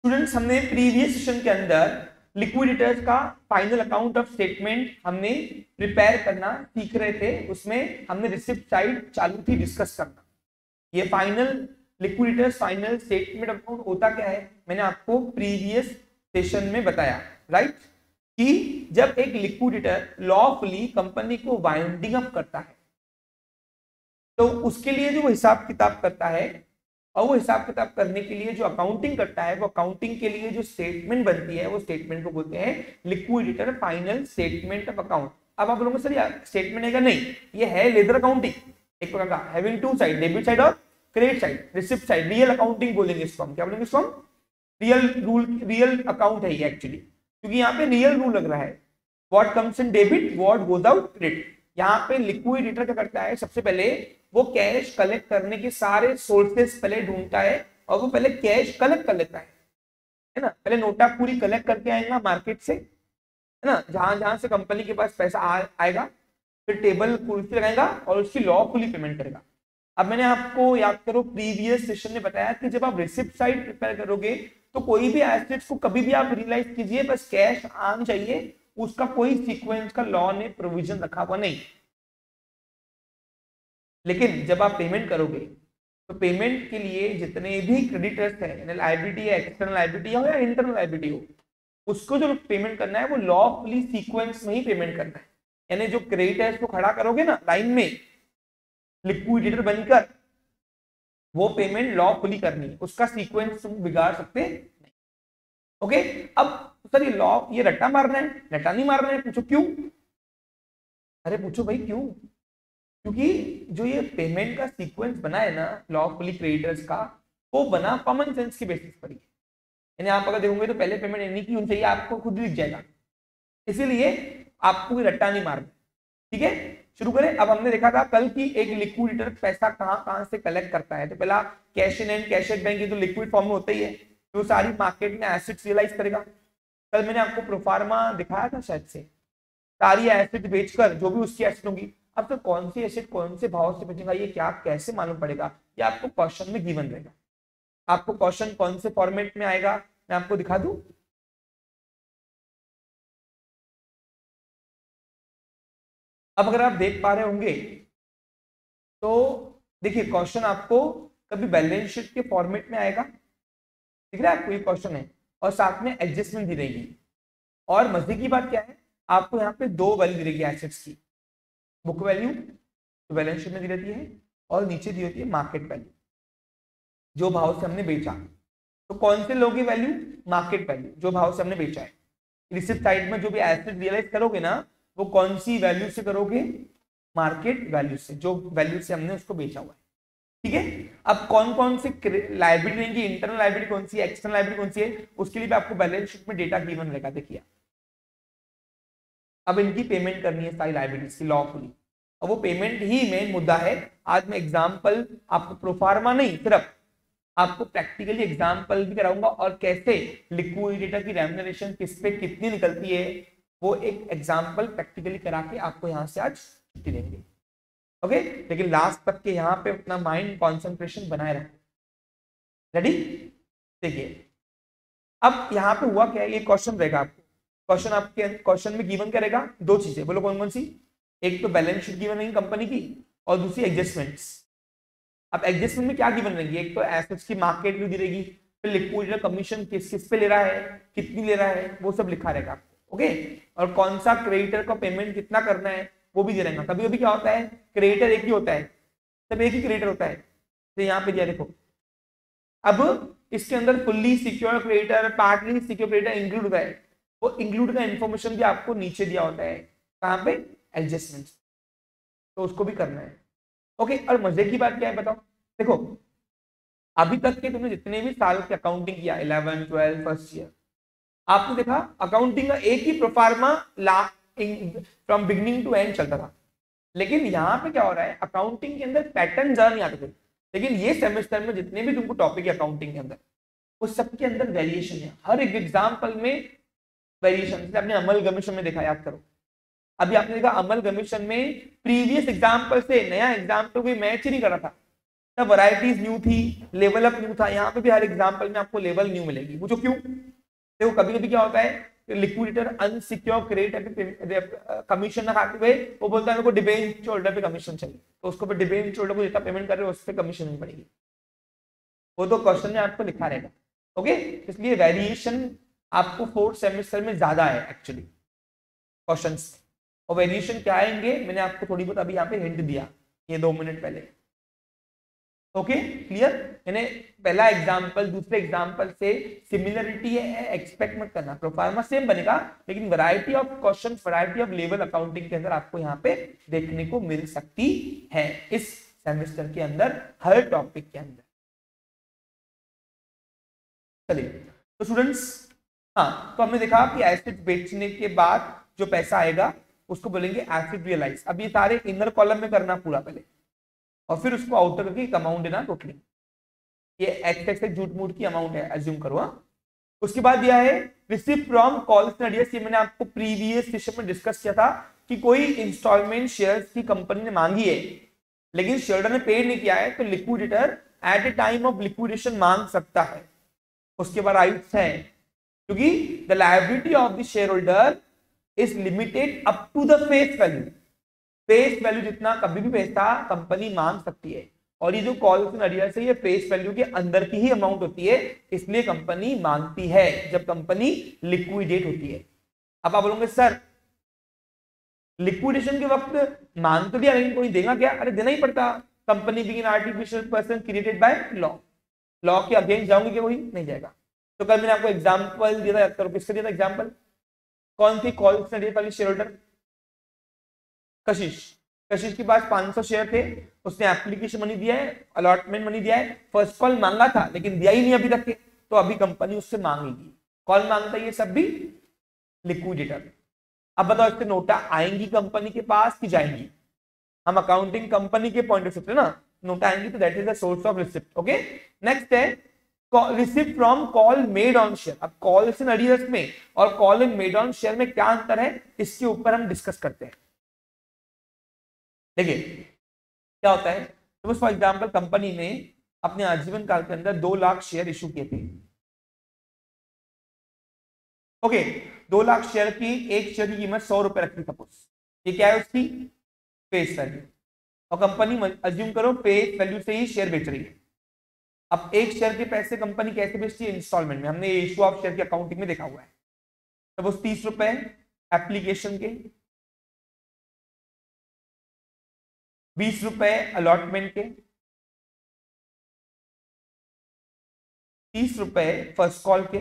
Students हमने previous session के अंदर लिक्विडिटर्स का फाइनल अकाउंट ऑफ स्टेटमेंट हमने प्रिपेयर करना सीख रहे थे। उसमें हमने रिसिप्ट साइड चालू थी डिस्कस करना। ये फाइनल लिक्विडिटर्स फाइनल स्टेटमेंट अकाउंट होता क्या है मैंने आपको प्रीवियस सेशन में बताया, राइट? कि जब एक लिक्विडिटर लॉफुली कंपनी को वाइंडिंग अप करता है तो उसके लिए जो हिसाब किताब करता है और वो हिसाब किताब करने के लिए जो अकाउंटिंग करता है वो अकाउंटिंग के लिए जो स्टेटमेंट बनती है वो स्टेटमेंट को बोलते हैं लिक्विडिटर फाइनल स्टेटमेंट ऑफ अकाउंट। अब आप बोलोगे सर यार स्टेटमेंट है क्या? नहीं, ये है लेजर अकाउंटिंग, एक प्रकार का having two side, debit side और credit side, receipt side, real accounting बोलेंगे इसको हम। क्या बोलेंगे इसको हम? रियल रूल, रियल अकाउंट है ये एक्चुअली, क्योंकि यहाँ पे रियल रूल लग रहा है। What comes in debit, what goes out credit. यहाँ पे लिक्विडिटर क्या करता है, सबसे पहले वो कैश कलेक्ट करने के सारे सोर्सेस पहले ढूंढता है और वो पहले कैश कलेक्ट कर लेता है ना। पहले नोटा पूरी कलेक्ट करके आएगा मार्केट से, है ना, जहां जहां से कंपनी के पास पैसा आएगा, फिर टेबल कुर्सी लगाएगा और उसकी लॉफुली पेमेंट करेगा। अब मैंने आपको याद करो प्रीवियस सेशन में बताया कि जब आप रिसिप्ट साइड प्रिपेयर करोगे तो कोई भी एसेट्स को कभी भी आप रियलाइज कीजिए बस कैश आना चाहिए, उसका कोई सीक्वेंस का लॉ ने प्रोविजन रखा हुआ नहीं। लेकिन जब आप पेमेंट करोगे तो पेमेंट के लिए जितने भी क्रेडिटर्स हैं, लायबिलिटी है, एक्सटर्नल लायबिलिटी हो या इंटरनल लायबिलिटी हो, उसको जो पेमेंट करना है वो लॉफुली सीक्वेंस में ही पेमेंट करना है। यानी जो क्रेडिटर्स को खड़ा करोगे ना लाइन में लिक्विडिटर बनकर, वो पेमेंट लॉफुली करनी है, उसका सीक्वेंस तुम बिगाड़ सकते नहीं। ओके, अब सर ये लॉ, ये रट्टा मारना है, रट्टा नहीं मारना है। पूछो क्यों? अरे पूछो भाई क्यों? क्योंकि जो ये पेमेंट का सीक्वेंस बना है ना लॉफुली क्रेडिटर्स का, वो बना कॉमन सेंस की बेसिस पर ही। यानी आप अगर देखोगे तो पहले पेमेंट नहीं की होनी चाहिए, आपको खुद दिख जाएगा, इसीलिए आपको कोई रट्टा नहीं मारना। ठीक है, शुरू करें। अब हमने देखा था कल की एक लिक्विडिटर पैसा कहाँ कहाँ से कलेक्ट करता है। तो पहला cash in and cash at bank, ये तो लिक्विड फॉर्म में होता ही है, तो सारी मार्केट में एसेट्स रियलाइज करेगा। कल मैंने आपको प्रोफार्मा दिखाया था शायद से, सारी एसेट बेचकर जो भी उसकी एसेट होगी। अब तो कौन सी एसेट कौन से भाव से बेचेगा ये क्या कैसे मालूम पड़ेगा? ये आपको क्वेश्चन में गिवन रहेगा। आपको क्वेश्चन कौन से फॉर्मेट में आएगा मैं आपको दिखा दूं। अब अगर आप देख पा रहे होंगे तो देखिए क्वेश्चन आपको कभी बैलेंस शीट के फॉर्मेट में आएगा, दिख रहा है आपको ये क्वेश्चन है, और साथ में एडजस्टमेंट दी रहेगी। और मजे की बात क्या है, आपको यहाँ पे दो वैल्यू दी रहेगी एसेट्स की, बुक वैल्यू जो बैलेंस शीट में दी रहती है और नीचे दी होती है मार्केट वैल्यू, जो भाव से हमने बेचा। तो कौन से लोगे वैल्यू? मार्केट वैल्यू, जो भाव से हमने बेचा है। रिसिप्ट साइड में जो भी एसेट रियलाइज करोगे ना वो कौन सी वैल्यू से करोगे? मार्केट वैल्यू से, जो वैल्यू से हमने उसको बेचा हुआ है। ठीक है, अब कौन कौन सी लायबिलिटी रहेंगी, इंटरनल लायबिलिटी कौन सी है, एक्सटर्नल लायबिलिटी कौन सी है, उसके लिए भी आपको बैलेंस शीट में डेटा गिवन रहेगा। देखिए अब इनकी पेमेंट करनी है सारी लायबिलिटीज की लॉफुली, और वो पेमेंट ही मेन मुद्दा है। आज मैं एग्जाम्पल आपको प्रोफार्मा नहीं, सिर्फ आपको प्रैक्टिकली एग्जाम्पल भी कराऊंगा और कैसे लिक्विडिटर की रेम्युनरेशन किस पे कितनी निकलती है, वो एक एग्जाम्पल प्रैक्टिकली करा के आपको यहाँ से आज छुट्टी देंगे। ओके, लेकिन लास्ट तक के यहाँ पे अपना माइंड कॉन्सेंट्रेशन बनाए रखें। रेडी? देखिए अब यहाँ पे हुआ क्या है, ये क्वेश्चन रहेगा आपको, क्वेश्चन आपके क्वेश्चन में गिवन करेगा दो चीजें, बोलो कौन कौन सी? एक तो बैलेंस शीट गिवन रहेगी कंपनी की और दूसरी एडजस्टमेंट्स। अब एडजस्टमेंट में क्या गिवन रहेगी? एक तो एसेट्स की मार्केट वैल्यू दी रहेगी, फिर लिक्विडिटर कमीशन किस किस पे ले रहा है, कितनी ले रहा है, वो सब लिखा रहेगा आपको। ओके, और कौन सा क्रेडिटर का पेमेंट कितना करना है वो भी दे रहेगा। कभी कभी क्या होता है क्रेडिटर एक ही होता है, सब एक ही क्रेडिटर होता है, तो यहाँ पे दिया देखो। अब इसके अंदर fully secure creditor, partly secure creditor include होता है, वो इंक्लूड का इन्फॉर्मेशन भी आपको नीचे दिया होता है, कहाँ पे? एडजस्टमेंट, तो उसको भी करना है। ओके, और मजे की बात क्या है बताओ, देखो अभी तक के तुमने जितने भी साल के अकाउंटिंग किया 11, 12 फर्स्ट ईयर, आपने देखा अकाउंटिंग का एक ही proforma from beginning to end चलता था। लेकिन यहाँ पे क्या हो रहा है, अकाउंटिंग के अंदर पैटर्न ज्यादा नहीं आते थे, लेकिन ये सेमेस्टर में जितने भी तुमको टॉपिक है अकाउंटिंग के अंदर, उस सबके अंदर वेरिएशन है, हर एक एग्जाम्पल में वेरिएशन। जैसे आपने अमल गमिशन में देखा, याद करो, अभी आपने देखा अमल गमिशन में प्रीवियस एग्जाम्पल से नया एग्जाम्पल कोई मैच ही नहीं कर रहा था, वैरायटीज न्यू थी, लेवल अप न्यू था, यहाँ पे भी हर एग्जांपल में आपको लेवल न्यू मिलेगी। वो जो क्यों, देखो कभी कभी क्या होता है, लिक्विडेटर अनसिक्योर क्रेडिट कमीशन ना खाते हुए वो बोलता है मेरे को डिबेंचर पे कमीशन चाहिए, तो उसको पे डिबेंचर को जितना पेमेंट कर रहे हो उस पर कमीशन नहीं पड़ेगी, वो तो क्वेश्चन में आपको लिखा रहेगा। ओके, इसलिए वेरिएशन आपको फोर्थ सेमेस्टर में ज्यादा है एक्चुअली क्वेश्चंस। और वेरिएशन क्या आएंगे मैंने आपको थोड़ी बहुत अभी यहाँ पे हिंट दिया ये 2 मिनट पहले। ओके क्लियर, यानी पहला एग्जांपल दूसरे एग्जांपल से सिमिलरिटी है, एक्सपेक्ट मत करना, प्रोफार्मा सेम बनेगा लेकिन variety of question, variety of level accounting के अंदर आपको यहाँ पे देखने को मिल सकती है इस सेमेस्टर के अंदर हर टॉपिक के अंदर। चलिए तो स्टूडेंट्स, हाँ तो हमने देखा कि एसेट बेचने के बाद जो पैसा आएगा उसको बोलेंगे एसेट रियलाइज। अब ये सारे इनर कॉलम में करना पूरा पहले और फिर उसको आउटर करके एक अमाउंट देना टोटली। ये एक्स झूठ मूठ की अमाउंट है, एज्यूम करो। उसके बाद दिया है receive from calls and ideas. ये मैंने आपको प्रीवियस सेशन में डिस्कस किया था कि कोई इंस्टॉलमेंट शेयर्स की कंपनी ने मांगी है लेकिन शेयरहोल्डर ने पेड नहीं किया है तो liquidator at a time of liquidation मांग सकता है। उसके बाद राइट्स है क्योंकि the liability of the share holder is limited up to the face value. Face value जितना कभी भी पैसा कंपनी मांग सकती है और ये जो कॉल्स एंड आइडियाज है ये फेस वैल्यू के अंदर की ही अमाउंट होती है, इसलिए कंपनी मांगती है जब कंपनी लिक्विडेट होती है। अब आप बोलोगे सर लिक्विडेशन के वक्त मांग तो दिया लेकिन कोई देगा क्या? अरे देना ही पड़ता, company being an artificial person created by law. Law के अगेंस्ट जाऊंगी क्या? कोई नहीं जाएगा। तो कल मैंने आपको एग्जांपल दिया था, किसका दिया था एग्जांपल? कौन थी calls and ideas share holder? कशिश के पास 500 शेयर थे, उसने एप्लीकेशन मनी दिया है, अलॉटमेंट मनी दिया है, फर्स्ट कॉल मांगा था लेकिन दिया ही नहीं अभी तक के, तो अभी कंपनी उससे मांगेगी। कॉल मांगता है ये सब भी लिक्विडेटर। अब बताओ इससे नोटा आएंगी कंपनी के पास कि जाएंगी? हम अकाउंटिंग कंपनी के पॉइंट ऑफ व्यू से ना, नोटा आएंगी तो that is the source of receipt. Okay next है receipt from call made on share. अब कॉल्स एंड आइडियाज में और कॉल मेड ऑन शेयर में क्या अंतर है इसके ऊपर हम डिस्कस करते हैं। देखिए क्या होता है, तो फॉर एग्जांपल कंपनी ने अपने आजीवन काल के अंदर 2 लाख शेयर इशू किए थे। ओके 2 लाख शेयर की एक शेयर की कीमत 100 रुपए रखी सपोज, ये क्या है उसकी फेस वैल्यू, और कंपनी अज्यूम करो फेस वैल्यू से ही शेयर बेच रही है। अब एक शेयर के पैसे कंपनी कैसे बेचती है? इंस्टॉलमेंट में। हमने इशू ऑफ शेयर की अकाउंटिंग में देखा हुआ है। सपोज 30 रुपए एप्लीकेशन के, 20 रुपए अलॉटमेंट के, 30 रुपए फर्स्ट कॉल के,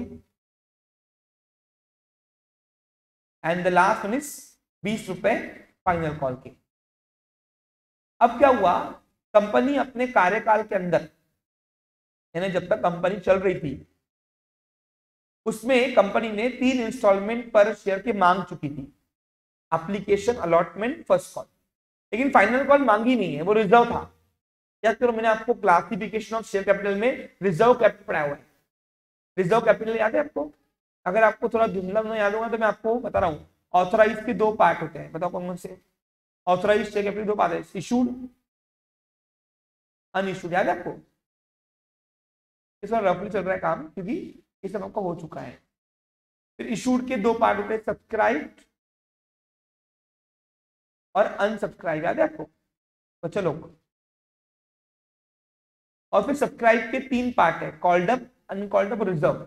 and the last one is 20 रुपए फाइनल कॉल के। अब क्या हुआ, कंपनी अपने कार्यकाल के अंदर यानी जब तक कंपनी चल रही थी उसमें कंपनी ने 3 इंस्टॉलमेंट पर शेयर की मांग चुकी थी, एप्लीकेशन, अलॉटमेंट, फर्स्ट कॉल, लेकिन फाइनल कॉल मांगी नहीं है, वो रिजर्व था। याद करो मैंने आपको क्लासिफिकेशन ऑफ शेयर कैपिटल में रिजर्व कैपिटल पढ़ाया हुआ है। रिजर्व कैपिटल याद है आपको? अगर आपको थोड़ा जुमला में याद होगा तो मैं आपको बता रहा हूँ। ऑथराइज के 2 पार्ट होते हैं, बताओ कौन कौन से? ऑथराइज शेयर कैपिटल 2 पार्ट है, इशूड, अनइशूड। याद है आपको? इस बार रफली चल रहा है काम क्योंकि ये सब आपका हो चुका है। फिर इशूड के 2 पार्ट होते हैं, सब्सक्राइब और अनसब्सक्राइब। याद है आपको? तो चलो, और फिर सब्सक्राइब के 3 पार्ट है, कॉल्ड अप, अनकॉल्ड अप और रिजर्व।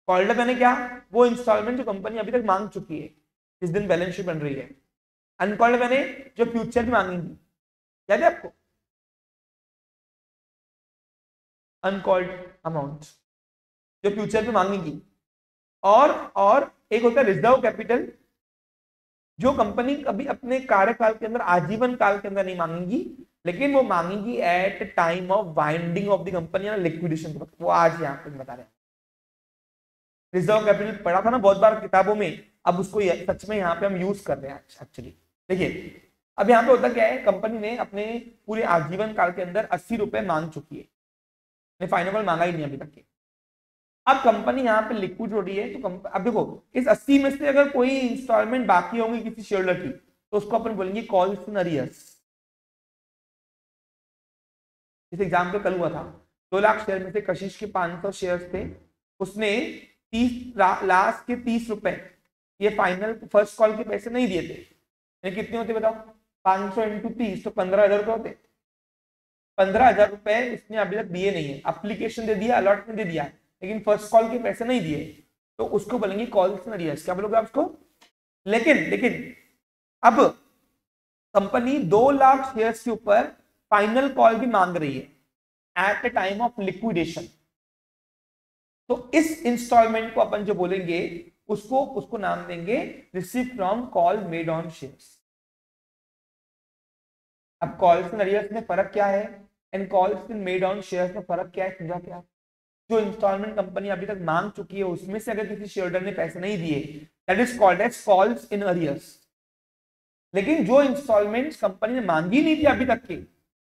कॉल्ड अप यानी क्या? वो इंस्टॉलमेंट जो कंपनी अभी तक मांग चुकी है जिस दिन बैलेंस शीट बन रही है। अनकॉल्ड यानी जो फ्यूचर में मांगेंगी। याद है आपको? अनकॉल्ड अमाउंट जो फ्यूचर में मांगेंगी। और एक होता है रिजर्व कैपिटल जो कंपनी कभी अपने कार्यकाल के अंदर, आजीवन काल के अंदर नहीं मांगेंगी लेकिन वो मांगेंगी at time of winding of the company या लिक्विडेशन के वक्त। वो आज यहाँ पे बता रहे हैं। रिजर्व कैपिटल पढ़ा था ना बहुत बार किताबों में, अब उसको सच में यहाँ पे हम यूज कर रहे हैं एक्चुअली। देखिए अब यहाँ पे होता क्या है, कंपनी ने अपने पूरे आजीवन काल के अंदर 80 रुपए मांग चुकी है, फाइनल मांगा ही नहीं अभी तक के। अब कंपनी यहाँ पे लिक्विड हो रही है तो अब देखो इस 80 में से अगर कोई इंस्टॉलमेंट बाकी होंगी किसी शेयरहोल्डर की तो उसको अपन बोलेंगे कॉल्स इन अरियर्स। इस एग्जाम पे कल हुआ था, 2 लाख शेयर में से कशिश के 500 शेयर थे, उसने 30 लास्ट के 30 रुपए ये फाइनल फर्स्ट कॉल के पैसे नहीं दिए थे। ये कितने होते बताओ, 500 इंटू 30 तो 15,000 रुपए होते। 15,000 रुपए इसने अभी तक दिए नहीं है, एप्लीकेशन दे दिया, अलॉटमेंट दे दिया, लेकिन फर्स्ट कॉल के पैसे नहीं दिए, तो उसको बोलेंगे कॉल्स इन अरियर्स। क्या बोलोगे आप उसको? लेकिन अब कंपनी 2 लाख शेयर्स के ऊपर फाइनल कॉल भी मांग रही है at the time of liquidation, तो इस इंस्टॉलमेंट को अपन जो बोलेंगे उसको नाम देंगे receive from call made on shares. अब कॉल्स इन अरियर्स में फर्क क्या है and calls in made on shares में फर्क क्या है, समझा क्या? जो इंस्टॉलमेंट कंपनी अभी तक मांग चुकी है उसमें से अगर किसी शेयरहोल्डर ने पैसे नहीं दिए, that is called as calls in arrears. लेकिन जो इंस्टॉलमेंट्स कंपनी ने मांगी नहीं थी अभी तक के,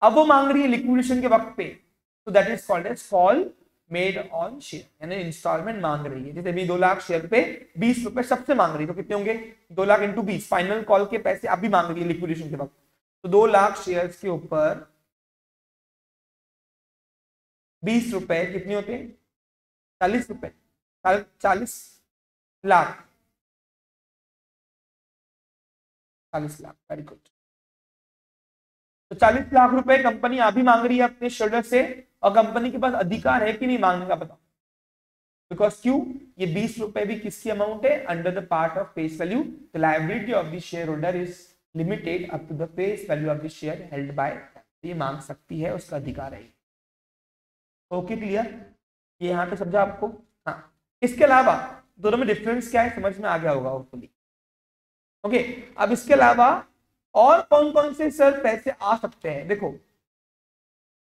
अब वो मांग रही है लिक्विडेशन के वक्त पे, तो that is called as call made on share, यानी इंस्टॉलमेंट मांग रही है। जैसे अभी 2 लाख शेयर पे 20 रुपए सबसे मांग रही है, तो कितने होंगे? 2 लाख इंटू 20, फाइनल कॉल के पैसे अभी मांग रही है लिक्विडेशन के वक्त, तो 2 लाख शेयर्स के ऊपर 20 रुपए कितने होते हैं? 40 रुपए, 40 लाख, 40 लाख, वेरी गुड। तो 40 लाख रुपए कंपनी अभी मांग रही है अपने शेयरहोल्डर से, और कंपनी के पास अधिकार है कि नहीं मांगने का, बताओ? बिकॉज क्यों? ये 20 रुपए भी किसकी अमाउंट है? Under the part of face value, the liability of the share holder is limited up to the face value of the share held by, ये मांग सकती है, उसका अधिकार है। Okay, clear? ये यहाँ पे समझा आपको? हाँ, इसके अलावा दोनों में डिफरेंस क्या है समझ में आ गया होगा होपफुली। ओके, अब इसके अलावा और कौन कौन से सर पैसे आ सकते हैं? देखो,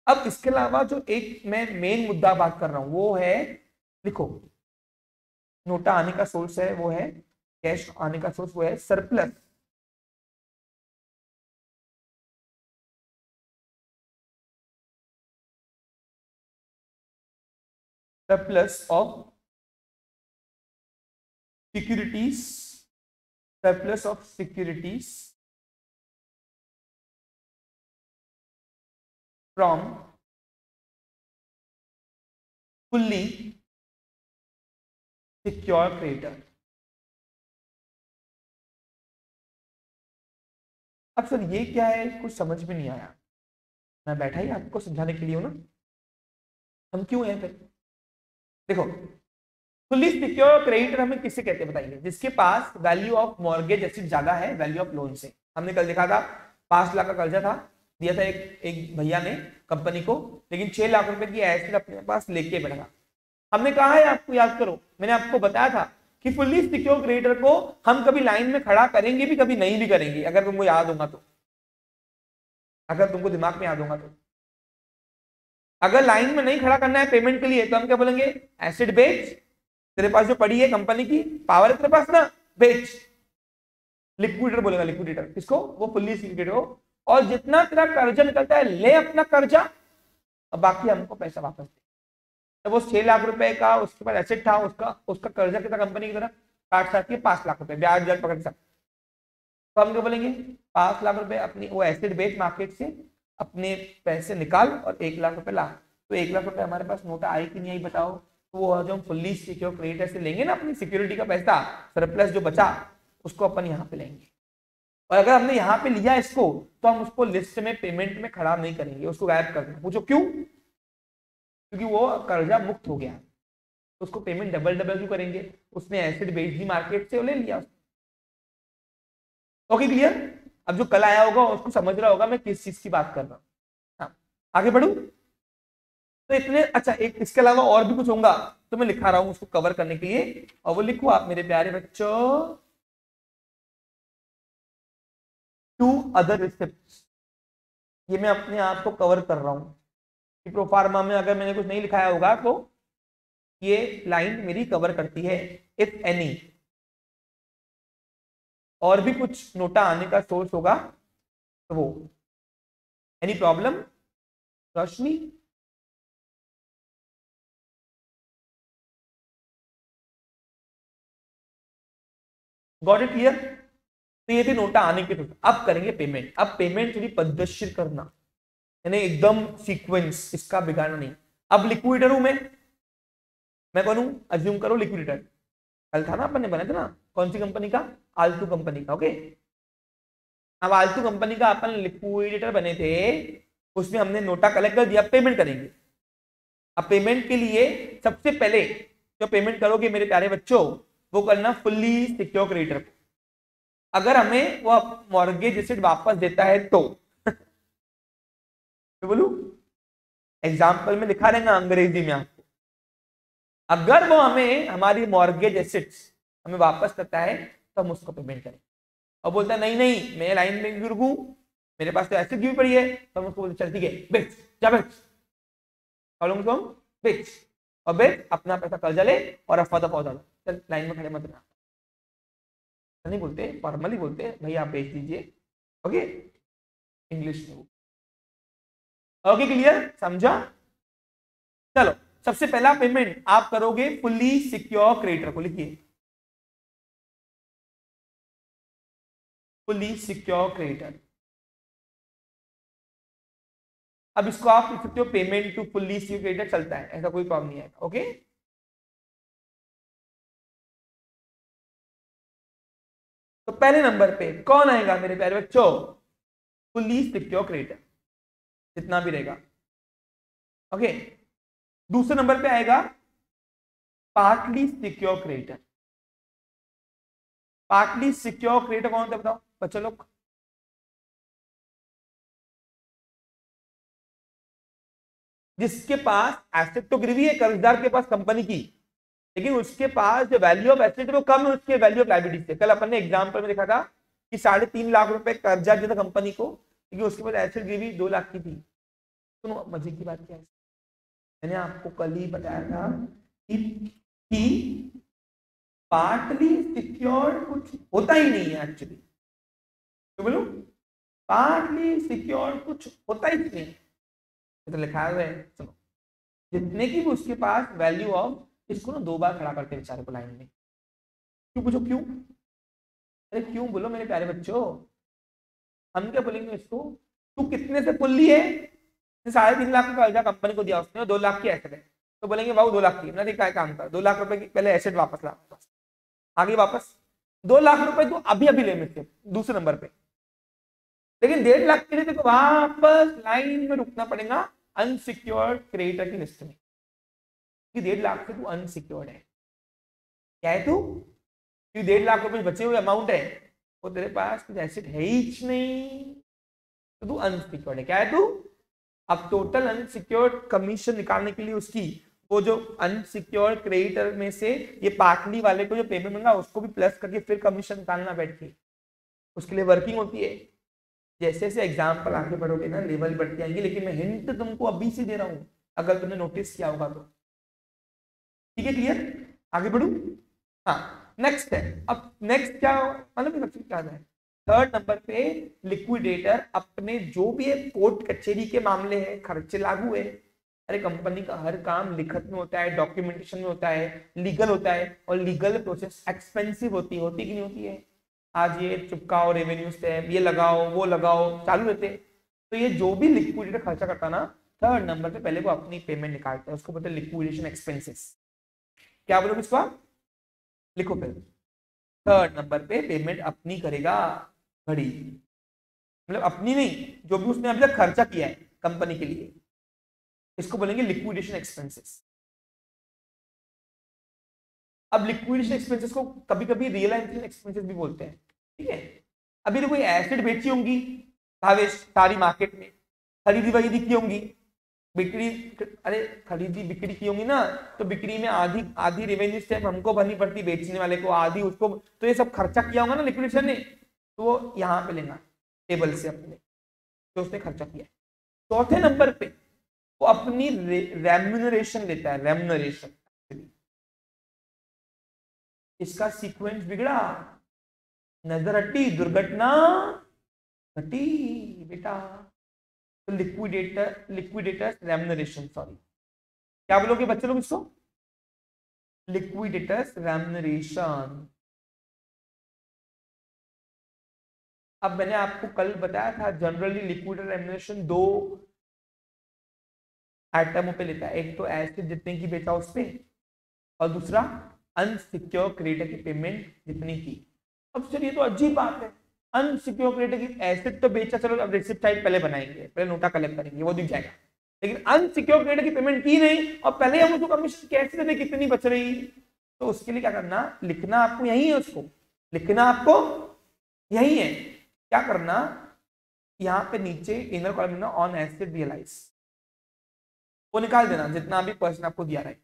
अब इसके अलावा जो एक मैं मेन मुद्दा बात कर रहा हूं वो है, देखो, नोटा आने का सोर्स है वो है कैश, आने का सोर्स वो है surplus. Surplus of securities, surplus of securities from fully secure creditor. अब सर ये क्या है, कुछ समझ में नहीं आया। मैं बैठा ही आपको समझाने के लिए हूं ना, हम क्यों हैं फिर? देखो, फुल्ली सिक्योर क्रेडिटर हमें किसे कहते हैं बताइए? जिसके पास वैल्यू ऑफ मॉर्गेज एसिड ज्यादा है वैल्यू ऑफ लोन से। हमने कल देखा था 5 लाख का कर्जा था, दिया था एक भैया ने कंपनी को, लेकिन 6 लाख रुपए की एसिड अपने पास लेके बैठा। हमने कहा है, आपको याद करो, मैंने आपको बताया था कि फुल्ली सिक्योर क्रेडिटर को हम कभी लाइन में खड़ा करेंगे भी, कभी नहीं भी करेंगे, अगर तुमको याद होगा तो, अगर तुमको दिमाग में याद होगा तो। अगर लाइन में नहीं खड़ा करना है पेमेंट के लिए तो हम क्या बोलेंगे? एसिड बेच, तेरे पास जो पड़ी है कंपनी की पावर है तेरे पास ना, बेच। लिक्विडेटर बोलेगा, लिक्विडेटर किसको? वो फुल्ली सिक्योर हो, और जितना तेरा कर्जा निकलता है ले अपना कर्जा, और बाकी हमको पैसा वापस दे। तो वो 6 लाख रुपए का उसके पास एसेट था, उसका कर्जा कितना कंपनी की तरफ काट सकती है? 5 लाख रुपए, ब्याज ब्याज पकड़ सकते। तो हम क्या बोलेंगे? 5 लाख रुपए अपनी वो एसेट बेच मार्केट से, अपने पैसे निकाल और 1 लाख रुपए ला। तो 1 लाख रुपए हमारे पास नोटा आई कि नहीं आई बताओ? तो वो जो हम फुल्ली सिक्योर क्रेडिटर से लेंगे ना अपनी सिक्योरिटी का पैसा, सरप्लस जो बचा, उसको अपन यहाँ पे लेंगे। और अगर हमने यहाँ पे लिया इसको, तो हम उसको लिस्ट में पेमेंट में खड़ा नहीं करेंगे, उसको गायब कर देंगे। पूछो क्यों? क्योंकि वो कर्जा मुक्त हो गया, तो उसको पेमेंट डबल क्यों करेंगे? उसने एसिड बेच दी मार्केट से, ले लिया। Okay, clear? अब जो कल आया होगा उसको समझ रहा होगा मैं किस चीज की बात कर रहा हूँ। हाँ, आगे बढ़ू तो इतने। अच्छा, एक इसके अलावा और भी कुछ होगा तो मैं लिखा रहा हूं उसको कवर करने के लिए, और वो लिखो आप मेरे प्यारे बच्चों, 2 अदर रिसिप्ट्स। ये मैं अपने आप को कवर कर रहा हूं कि प्रोफार्मा में अगर मैंने कुछ नहीं लिखाया होगा तो ये लाइन मेरी कवर करती है। इफ एनी, और भी कुछ नोटा आने का सोर्स होगा तो वो, any problem Roshni? Got it clear? तो ये थी नोटा आने के। अब करेंगे पेमेंट। अब पेमेंट थोड़ी पद्धतशीर करना, यानी एकदम सीक्वेंस, इसका बिगाड़ना नहीं। अब लिक्विडेटर हूं मैं कौन हूं? अज्यूम करो लिक्विडेटर। कल था ना अपन ने बनाया था ना, कौन सी कंपनी का? आलतू कंपनी का। ओके, अब आलतू कंपनी का अपन लिक्विडेटर बने थे, उसमें हमने नोटा कलेक्ट कर दिया, पेमेंट करेंगे। अब पेमेंट के लिए सबसे पहले जो पेमेंट करोगे मेरे प्यारे बच्चों, वो करना फुल्ली सिक्योर क्रेडिटर को। अगर हमें वो मॉर्गेज एसेट वापस देता है तो बोलू, एग्जाम्पल में लिखा रहेगा अंग्रेजी में आपको। अगर वो हमें हमारी मॉर्गेज एसेट्स हमें वापस करता है तो हम उसको पेमेंट करें। और बोलता है नहीं नहीं मैं लाइन में क्यों रुकूं, मेरे पास तो एसेट भी पड़ी है, तो हम उसको बोलते चल ठीक है बेच, जा बेच, उसको बेच, और बेच, अपना पैसा कर्जा ले और अफवाह दफा हो, चल लाइन में खड़े मत रहना। नहीं बोलते, फॉर्मली बोलते भाई आप बेच दीजिए। ओके, इंग्लिश में। ओके क्लियर, समझा? चलो, सबसे पहला पेमेंट आप करोगे फुल्ली सिक्योर क्रेडिटर को, लिखिए फुल्ली सिक्योर क्रेडिटर। अब इसको आप लिख सकते हो payment to fully secure creditor, चलता है, ऐसा कोई प्रॉब्लम नहीं आएगा। ओके, तो पहले नंबर पे कौन आएगा मेरे प्यारे बच्चों? फुल्ली सिक्योर क्रेडिटर, जितना भी रहेगा। ओके, दूसरे नंबर पे आएगा partly secure creditor. Partly secure creditor कौन होता है बताओ बच्चों लोग? जिसके पास एसेट तो गिरवी है कर्जदार के पास कंपनी की, लेकिन उसके पास जो वैल्यू ऑफ एसेट है वो कम है उसके वैल्यू ऑफ लायबिलिटी से। कल अपन ने एग्जांपल में देखा था कि 3.5 लाख रुपए कर्जा दिया था कंपनी को, लेकिन उसके बाद एसेट गिरवी 2 लाख की थी। सुनो मजे की बात क्या है, मैंने आपको कल ही बताया था कि पार्टली सिक्योर्ड कुछ होता ही नहीं है एक्चुअली। तो बोलो पार्टली सिक्योर्ड कुछ होता ही नहीं, तो लिखा है सुनो, जितने की भी उसके पास वैल्यू ऑफ, इसको ना 2 बार खड़ा करते बेचारे को लाइन में। क्यों पूछो क्यों? अरे क्यों बोलो मेरे प्यारे बच्चों, हम क्या बोलेंगे इसको? तू कितने से फुल्ली है? 3.5 लाख का कर्जा कंपनी को दिया उसने और 2 लाख की एसेट है, तो बोलेंगे बाबू 2 लाख की ना, क्या काम कर, 2 लाख रुपए की पहले एसेट वापस ला, आगे वापस 2 लाख रुपए तू अभी अभी ले मुझसे दूसरे नंबर पे, लेकिन 1.5 लाख के लिए देखो वापस लाइन में रुकना पड़ेगा अनसिक्योर्ड क्रेडिटर की लिस्ट में, कि 1.5 लाख से तू अनसिक्योर्ड है। क्या है तू? 1.5 लाख रुपए बचे हुए अमाउंट है, वो तेरे पास कुछ एसेट है ही नहीं, तो तू अनसिक्योर्ड है। क्या है तू? अब टोटल अनसिक्योर्ड कमीशन निकालने के लिए उसकी वो जो अनसिक्योर्ड क्रेडिटर में से ये पार्टली वाले को जो पेमेंट मिलेगा उसको भी प्लस करके फिर कमीशन निकालना बैठ के, उसके लिए वर्किंग होती है। जैसे जैसे एग्जाम्पल आगे बढ़ोगे ना लेवल बढ़ती आएंगे, लेकिन मैं हिंट तुमको अभी से दे रहा हूं अगर तुमने नोटिस किया होगा तो। ठीक है, क्लियर? आगे बढ़ू? हाँ, नेक्स्ट है। अब नेक्स्ट क्या मतलब क्या है? थर्ड नंबर पे लिक्विडेटर अपने जो भी है कोर्ट कचहरी के मामले हैं, खर्चे लागू है। अरे कंपनी का हर काम लिखत में होता है, डॉक्यूमेंटेशन में होता है, लीगल होता है, और लीगल प्रोसेस एक्सपेंसिव होती है कि नहीं होती है? आज ये चुपकाओ, रेवेन्यू स्टैम्प, ये लगाओ वो लगाओ, चालू रहते। तो ये जो भी लिक्विडेटर खर्चा करता ना, थर्ड नंबर पे पहले वो अपनी पेमेंट निकालता है, उसको बोलते हैं लिक्विडेशन एक्सपेंसेस। क्या बोलोगे इसको आप? लिखो पहले, थर्ड नंबर पे पेमेंट अपनी करेगा घड़ी, मतलब अपनी नहीं, जो भी उसने अभी तक खर्चा किया है कंपनी के लिए, इसको बोलेंगे लिक्विडेशन एक्सपेंसेस। अब लिक्विडेशन एक्सपेंसेस को कभी कभी रियलाइजेशन एक्सपेंसेस भी बोलते हैं। ठीक है, अभी तो कोई एसेट बेची होंगी भावेश सारी मार्केट में, खरीदी वरीदी की होंगी, बिक्री, अरे खरीदी बिक्री की होंगी ना, तो बिक्री में आधी आधी रेवेन्यू स्टैम्प हमको भरनी पड़ती, बेचने वाले को आधी उसको, तो ये सब खर्चा किया होगा ना लिक्विडेशन ने, तो वो यहाँ पे लेना टेबल से अपने जो उसने खर्चा किया। चौथे नंबर पे वो अपनी रेम्यूनरेशन लेता है, रेम्यूनरेशन। इसका सीक्वेंस बिगड़ा, नजर हटी, दुर्घटना घटी बेटा, तो लिक्विडेटर्स रेम्यूनरेशन, सॉरी क्या बोलोगे बच्चे लोग इसको? Liquidators remuneration. अब मैंने आपको कल बताया था जनरली लिक्विडेटर रेम्यूनरेशन 2 आइटमों पे लेता है, एक तो एसेट जितने की बेचा उस पे, और दूसरा अनसिक्योर क्रेडिटर की पेमेंट जितनी की। अब सर ये तो अजीब बात है, अनसिक्योर क्रेडिटर की एसेट तो बेचा, चलो अब रिसिप्ट साइड पहले बनाएंगे, पहले नोटा कलेक्ट करेंगे, वो दिख जाएगा, लेकिन अनसिक्योर क्रेडिटर की पेमेंट की नहीं और पहले हम उसको कमीशन कैसे दें, कितनी बच रही, तो उसके लिए क्या करना, लिखना आपको यही है, उसको लिखना आपको यही है। क्या करना, यहाँ पे नीचे इनर कॉलम में ऑन एसेट रियलाइज, वो निकाल देना जितना भी पर्सन आपको दिया रहे।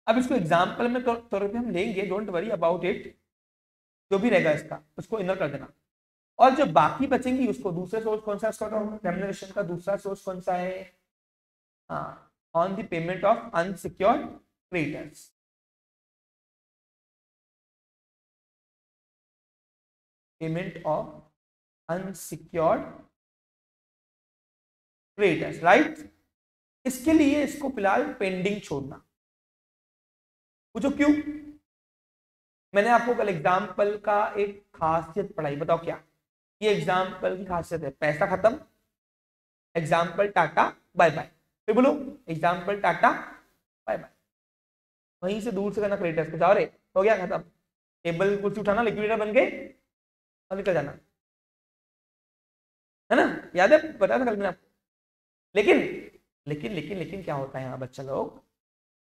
अब इसको एग्जाम्पल में तौर पे हम लेंगे, डोंट वरी अबाउट इट, जो भी रहेगा इसका उसको इनर कर देना, और जो बाकी बचेंगी उसको दूसरे सोर्स कौन सा, उसका रेम्युनरेशन का दूसरा सोर्स कौन सा है, हाँ, on the payment of unsecured creditors. Payment of unsecured creditors, right. इसके लिए इसको फिलहाल पेंडिंग छोड़ना, पूछो क्यों। मैंने आपको कल एग्जाम्पल का एक खासियत पढ़ाई, बताओ क्या ये एग्जाम्पल की खासियत है, पैसा खत्म, एग्जाम्पल टाटा बाय बाय, फिर बोलो एग्जाम्पल टाटा बाय बाय, वहीं से दूर से करना क्रेडिटर्स को, जाओ रे हो गया खत्म, टेबल कुर्सी उठाना, लिक्विडेटर बन गए और निकल जाना, है ना, याद है बताया था कल मैंने आपको। लेकिन लेकिन लेकिन लेकिन क्या होता है यहाँ बच्चा लोग,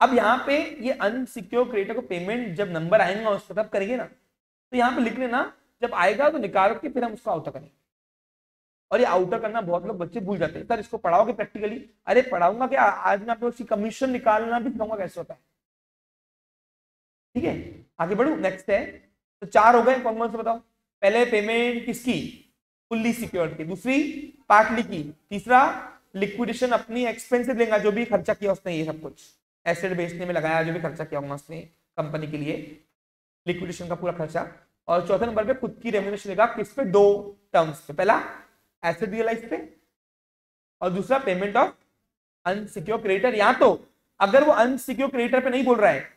अब यहाँ पे ये अनसिक्योर क्रेडिटर को पेमेंट जब नंबर आएगा उसको तब करेंगे ना, तो यहाँ पे लिख लेना जब आएगा तो निकाल के फिर हम उसको आउटर करेंगे। और ये आउटर करना बहुत लोग बच्चे भूल जाते हैं, सर इसको पढ़ाओगे प्रैक्टिकली, अरे पढ़ाऊंगा क्या, आज मैं आपको उसकी कमीशन निकालना भी सिखाऊंगा कैसे होता है, ठीक है। आगे बढ़ू, नेक्स्ट है, तो 4 हो गए, कौन कौन से बताओ, पहले पेमेंट किसकी, फुल्ली सिक्योर्ड की, दूसरी पार्टली की, तीसरा लिक्विडेशन अपनी एक्सपेंसिव लेगा, जो भी खर्चा किया उसने, ये सब कुछ एसेट बेचने में लगाया, जो भी खर्चा किया होगा उसने कंपनी के लिए, लिक्विडेशन का पूरा खर्चा, और चौथे नंबर पे खुद की रेम्युनरेशन लेगा, किस पे, 2 टर्म्स पे, पहला एसेट रियलाइज पे और दूसरा पेमेंट ऑफ अनसिक्योर क्रेडिटर। या तो अगर वो अनसिक्योर क्रेडिटर पे नहीं बोल रहा है,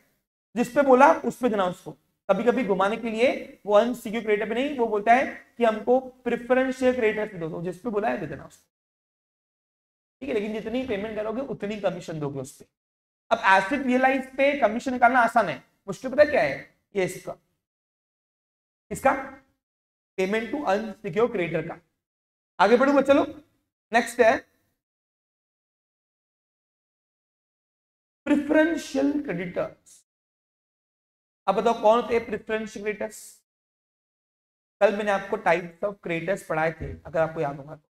जिस पे बोला उस पे देना उसको, कभी कभी घुमाने के लिए वो अनसिक्योर क्रेडिटर पे नहीं, वो बोलता है कि हमको प्रेफरेंशियल क्रेडिटर पे दो, जिस पे बोला है दे देना उसको, ठीक है, लेकिन जितनी पेमेंट करोगे उतनी कमीशन दोगे उस पे। अब एसेट रियलाइज पे कमीशन निकालना आसान है, मुश्किल पता क्या है, ये इसका पेमेंट टू अनसिक्योर क्रेडिटर का। आगे बढ़ूंगा, चलो नेक्स्ट है प्रेफरेंशियल क्रेडिटर्स। अब बताओ कौन होते हैं प्रेफरेंशियल क्रेडिटर्स, कल मैंने आपको टाइप्स ऑफ क्रेडिटर्स पढ़ाए थे, अगर आपको याद होगा तो।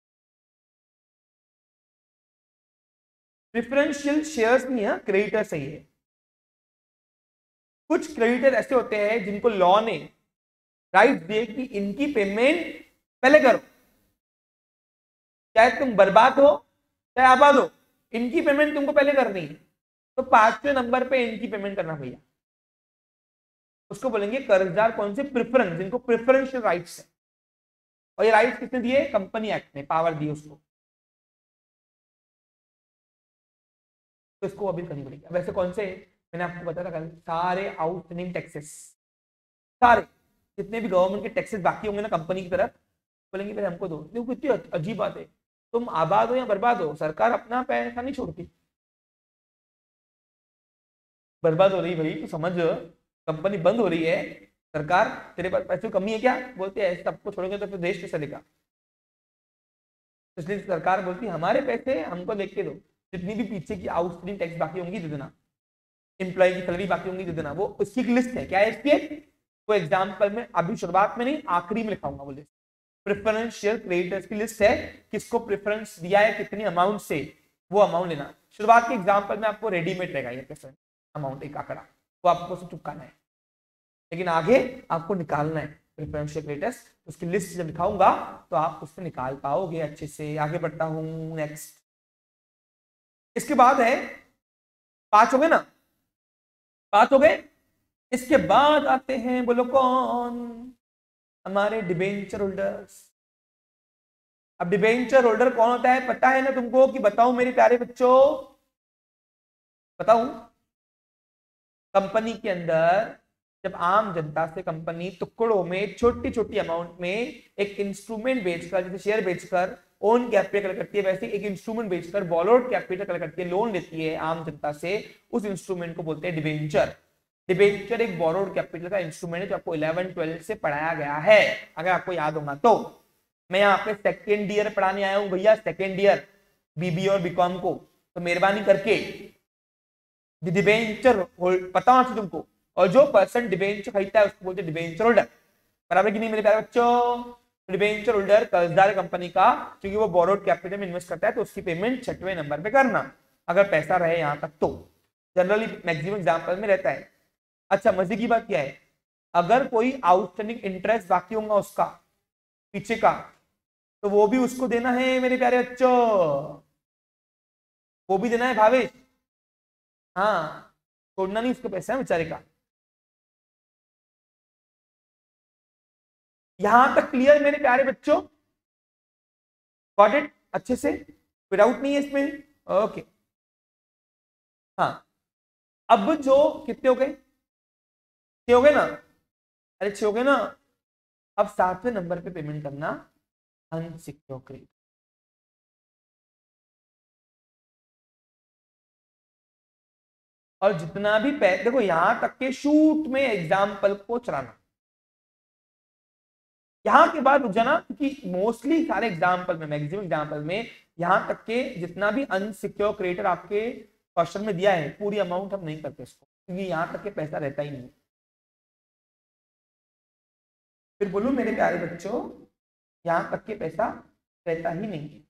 प्रेफरेंशियल शेयर्स नहीं है, क्रेडिटर सही है। कुछ क्रेडिटर ऐसे होते हैं जिनको लॉ ने राइट दिए कि इनकी पेमेंट पहले करो, चाहे तुम बर्बाद हो चाहे आबाद हो, इनकी पेमेंट तुमको पहले करनी है, तो 5वें नंबर पे इनकी पेमेंट करना भैया, उसको बोलेंगे कर्जदार कौन से, प्रेफरेंस, जिनको प्रेफरेंशियल राइट्स है, और ये राइट्स किसने दिए, कंपनी एक्ट ने पावर दी उसको, तो इसको अभी करनी पड़ेगी। वैसे कौन से, मैंने आपको बताया था कल, सारे आउटस्टैंडिंग टैक्सेस, सारे जितने भी गवर्नमेंट के टैक्सेस बाकी होंगे ना कंपनी की तरफ, बोलेंगे पहले हमको दो। देखो कितनी अजीब बात है, तुम आबाद हो या बर्बाद हो, सरकार अपना पैसा नहीं छोड़ती, बर्बाद हो रही भाई तो समझ, कंपनी बंद हो रही है, सरकार तेरे पास पैसे की कमी है क्या, बोलते हैं सबको छोड़ोगे तो फिर देश कैसे चलेगा, इसलिए सरकार बोलती है हमारे पैसे हमको देख के दो, जितनी भी पीछे की आउटस्टैंडिंग टैक्स बाकी होंगी दे देना, एम्प्लॉय की सैलरी बाकी होंगी दे देना, वो उसकी एक लिस्ट है, क्या है इसकी, वो एग्जाम्पल में अभी शुरुआत में नहीं आखिरी में लिखाऊंगा, वो लिस्ट प्रेफरेंशियल क्रेडिटर्स की लिस्ट है, किसको प्रेफरेंस दिया है कितनी अमाउंट से, वो अमाउंट लेना। शुरुआत के एग्जाम्पल में आपको रेडीमेड रहेगा ये प्रेफरेंस अमाउंट, एक आंकड़ा, वो आपको सिर्फ चुपकाना है, लेकिन आगे आपको निकालना है प्रेफरेंशियल क्रेडिटर्स, उसकी लिस्ट जब दिखाऊंगा तो आप उससे निकाल पाओगे अच्छे से। आगे बढ़ता हूं, नेक्स्ट, इसके बाद है 5 हो गए ना, 5 हो गए, इसके बाद आते हैं, बोलो कौन, हमारे डिबेंचर होल्डर्स। अब डिबेंचर होल्डर कौन होता है पता है ना तुमको, कि बताऊं मेरे प्यारे बच्चों, बताऊं, कंपनी के अंदर जब आम जनता से कंपनी टुकड़ों में छोटी छोटी अमाउंट में एक इंस्ट्रूमेंट बेचकर, जैसे शेयर बेचकर ओन कैपिटल करती है, वैसे एक इंस्ट्रूमेंट बेचकर बॉरोड कैपिटल करती है, लोन लेती है आम जनता से, उस इंस्ट्रूमेंट को बोलते हैं डिबेंचर। डिबेंचर एक बॉरोड कैपिटल का इंस्ट्रूमेंट है जो आपको 11-12 से पढ़ाया गया है, अगर आपको याद होगा तो। मैं यहाँ पे सेकेंड ईयर पढ़ाने आया हूँ भैया, सेकेंड ईयर बीबी और बीकॉम को, तो मेहरबानी करके डिबेंचर पता होना चाहिए तुमको, और जो पर्सन डिबेंचर खरीदता है उसको बोलते हैं डिबेंचर होल्डर। बराबर कि नहीं मेरे प्यारे बच्चों? डिबेंचर होल्डर कर्जदार कंपनी का, क्योंकि वो बोरोड कैपिटल में इन्वेस्ट करता है, तो उसकी पेमेंट 6वें नंबर पे करना, अगर पैसा रहे यहां तक तो। जनरली मैक्सिमम एग्जांपल में रहता है। अच्छा, मजे की बात क्या है, अगर कोई आउटस्टैंडिंग इंटरेस्ट बाकी होगा उसका पीछे का, तो वो भी उसको देना है मेरे प्यारे बच्चों, वो भी देना है भावेश। हाँ, छोड़ना नहीं उसको पैसा है बेचारे का। यहां तक क्लियर मेरे प्यारे बच्चों? गॉट इट अच्छे से? कोई डाउट नहीं है इसमें? ओके। हाँ, अब जो कितने हो गए? 6 हो गए ना? अरे 6 हो गए ना? अब 7वें नंबर पे पेमेंट करना अनसिक्योर क्रेडिट। और जितना भी देखो यहां तक के शूट में एग्जाम्पल को चलाना, यहां के बाद रुक जाना, क्योंकि मोस्टली सारे एग्जाम्पल में, मैक्सिमम एग्जाम्पल में यहां तक के जितना भी अनसिक्योर क्रेडिटर आपके क्वेश्चन में दिया है, पूरी अमाउंट हम नहीं करते इसको, क्योंकि यहां तक के पैसा रहता ही नहीं। फिर बोलूं मेरे प्यारे बच्चों, यहां तक के पैसा रहता ही नहीं है।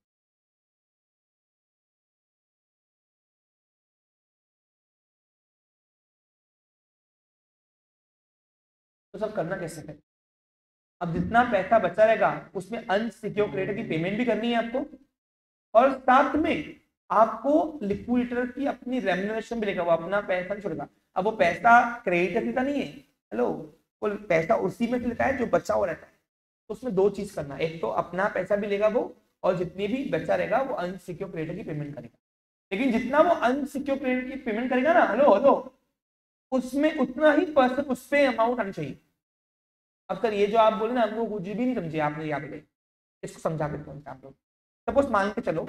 तो सब करना कैसे है? अब जितना पैसा बचा रहेगा उसमें अनसिक्योर क्रेडिटर की पेमेंट भी करनी है आपको, और साथ में आपको लिक्विडिटर की अपनी रेम्यूनरेशन भी लेगा, वो अपना पैसा नहीं छोड़ेगा। अब वो पैसा क्रेडिटर का नहीं है, हेलो, वो पैसा उसी में से लेता है जो बचा हुआ रहता है। तो उसमें दो चीज करना, एक तो अपना पैसा भी लेगा वो, और जितनी भी बचा रहेगा वो अनसिक्योर क्रेडिटर की पेमेंट करेगा। लेकिन जितना वो अनसिक्योर क्रेडिटर की पेमेंट करेगा ना, हेलो हेलो, उसमें उतना ही परसेंट उस पर अमाउंट आना चाहिए। अब सर ये जो आप बोले ना, हम लोग कुछ भी नहीं समझे आपने यहाँ पे, इसको समझा देते हैं आप लोग। सपोज मान के चलो,